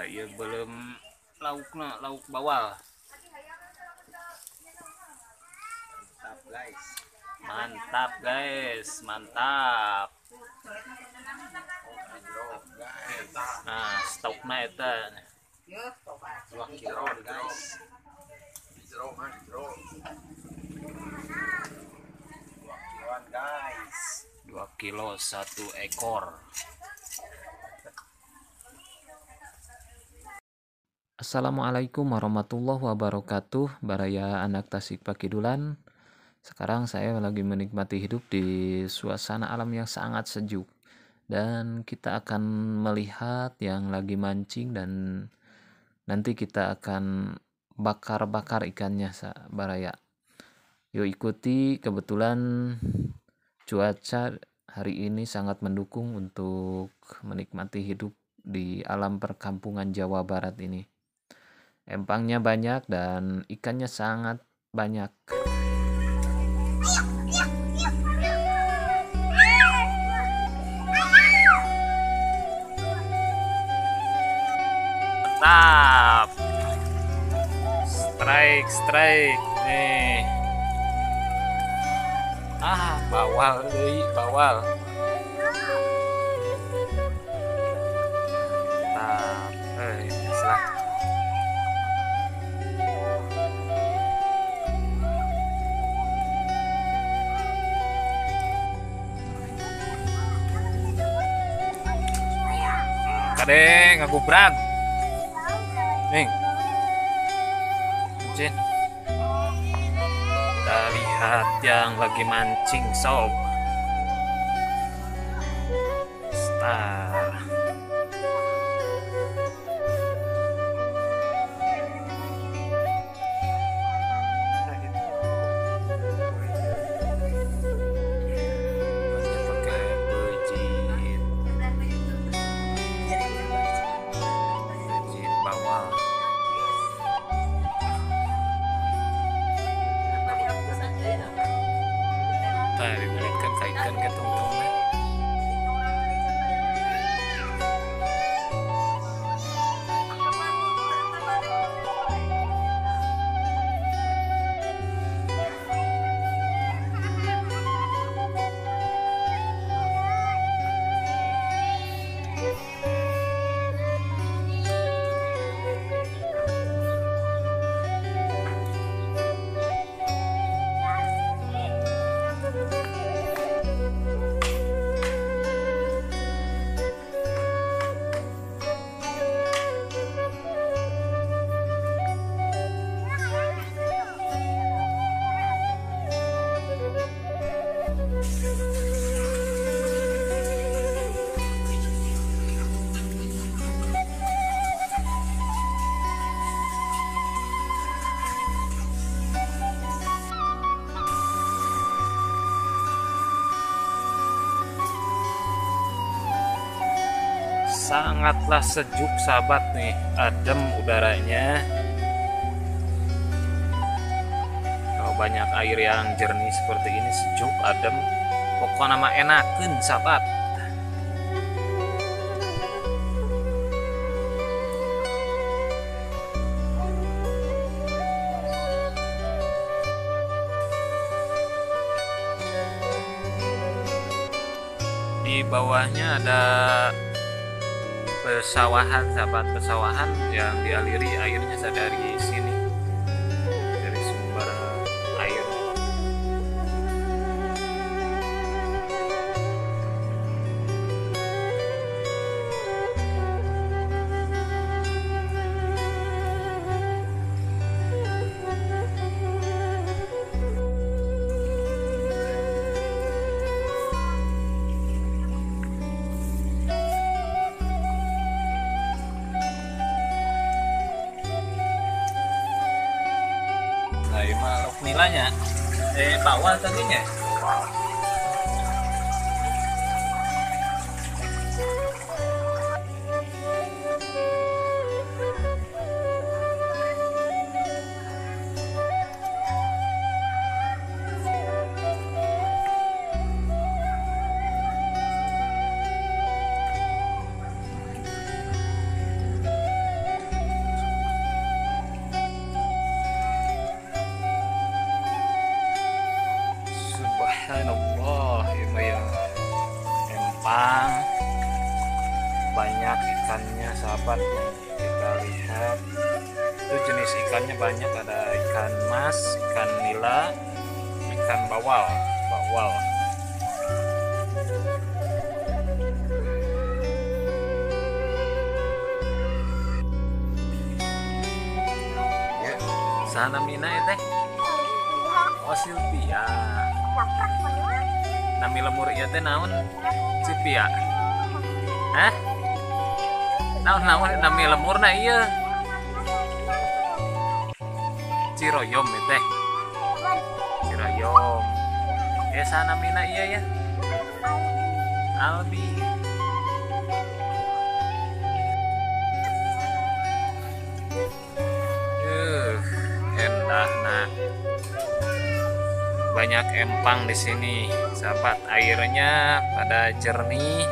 ya belum lauknya lauk bawal. Mantap guys, mantap. Nah, stoknya itu 2 kilo guys. 2 kilo 1 ekor. Assalamualaikum warahmatullahi wabarakatuh. Baraya anak Tasik Pakidulan. Sekarang saya lagi menikmati hidup di suasana alam yang sangat sejuk. Dan kita akan melihat yang lagi mancing dan nanti kita akan bakar-bakar ikannya Baraya. Yuk ikuti, kebetulan cuaca hari ini sangat mendukung untuk menikmati hidup di alam perkampungan Jawa Barat ini. Empangnya banyak dan ikannya sangat banyak. Mantap. Strike nih. Bawal deui, bawal. Mantap. Salah. Kade ngagubrak. Ning. Mancing. Kita lihat yang lagi mancing sob. Star. Pakai bejit. Bejit bawal. Diberikan kaitkan ke tungtungnya. Sangatlah sejuk sahabat nih, adem udaranya. Kalau banyak air yang jernih seperti ini, sejuk, adem, pokoknya nama enakeun sahabat. Di bawahnya ada pesawahan sahabat, pesawahan yang dialiri airnya dari sini, dari sumber air. Maluk nilainya bawal tadinya. empang, banyak ikannya sahabat yang kita lihat. Itu jenis ikannya banyak, ada ikan mas, ikan nila, ikan bawal. Ya, sana mina ya teh. Oh Silvia. Nami lemur ieu teh naon? Silvia. Hah? Naon nami lemurna ieu? Ciroyom ya teh. Ciroyom. Ya sana mina iya ya. Albi. Endahna. Banyak empang di sini, sahabat. Airnya pada jernih.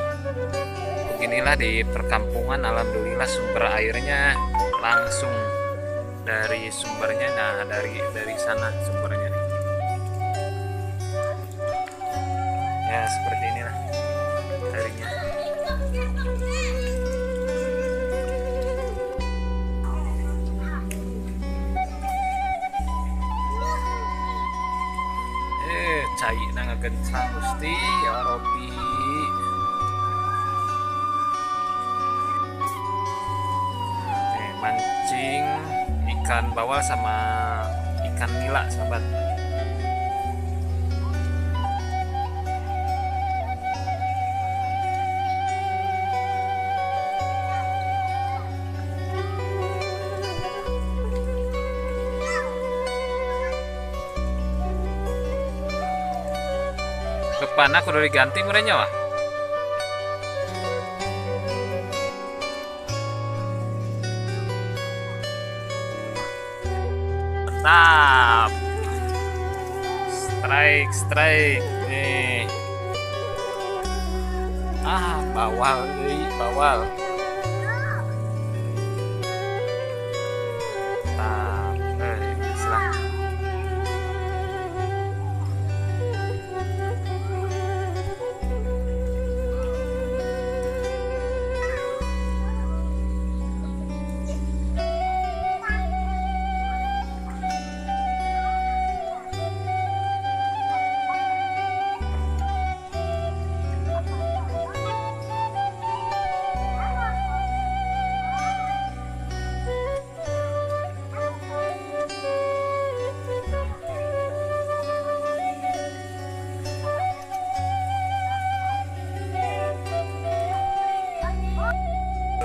Beginilah di perkampungan, alhamdulillah sumber airnya langsung dari sumbernya. Nah, dari sana sumbernya nih. Ya, seperti inilah airnya. Cai na ngagencang Gusti ya Robi. Mancing ikan bawal sama ikan nila sahabat. Kepana kudu diganti merenya wah. Mantap. Strike nih. Bawal deui, bawal. Mantap.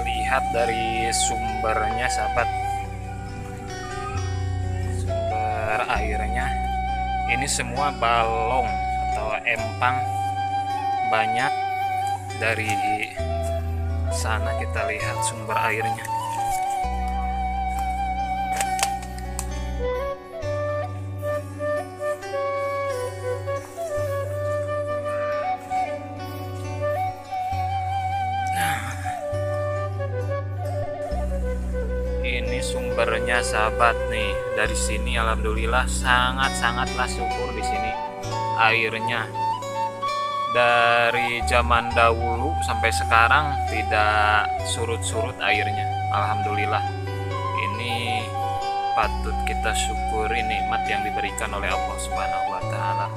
Lihat dari sumbernya sahabat, sumber airnya ini semua balong atau empang, banyak. Dari sana kita lihat sumber airnya. Ini sumbernya sahabat nih. Dari sini alhamdulillah sangatlah subur di sini airnya. Dari zaman dahulu sampai sekarang tidak surut-surut airnya. Alhamdulillah. Ini patut kita syukuri nikmat yang diberikan oleh Allah Subhanahu wa taala.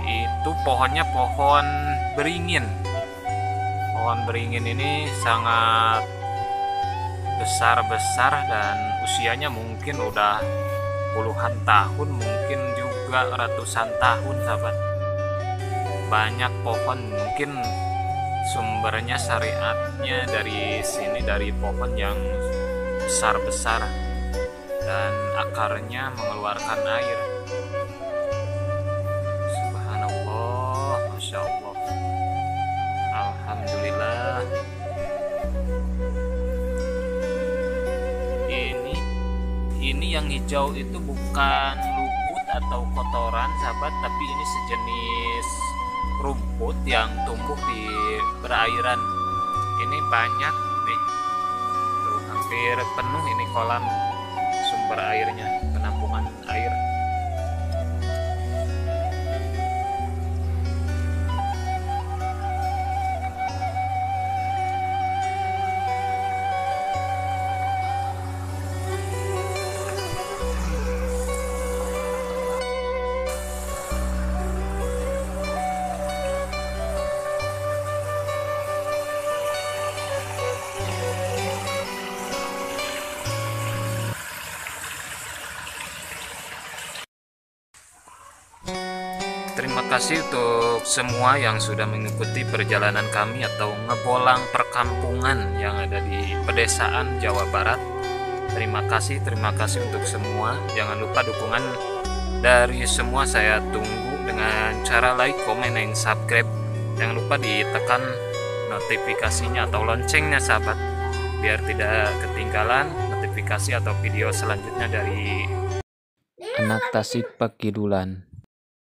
Itu pohonnya pohon beringin. Pohon beringin ini sangat besar dan usianya mungkin udah puluhan tahun, mungkin juga ratusan tahun sahabat. Banyak pohon, mungkin sumbernya syariatnya dari sini, dari pohon yang besar dan akarnya mengeluarkan air. Subhanallah, Masya Allah, alhamdulillah. Ini yang hijau itu bukan luput atau kotoran sahabat, tapi ini sejenis rumput yang tumbuh di perairan. Ini banyak nih, tuh hampir penuh ini kolam sumber airnya, penampungan air. kasih untuk semua yang sudah mengikuti perjalanan kami atau ngebolang perkampungan yang ada di pedesaan Jawa Barat. Terima kasih untuk semua. Jangan lupa dukungan dari semua saya tunggu dengan cara like, komen, dan subscribe. Jangan lupa ditekan notifikasinya atau loncengnya sahabat, biar tidak ketinggalan notifikasi atau video selanjutnya dari Anak Tasik Pakidulan.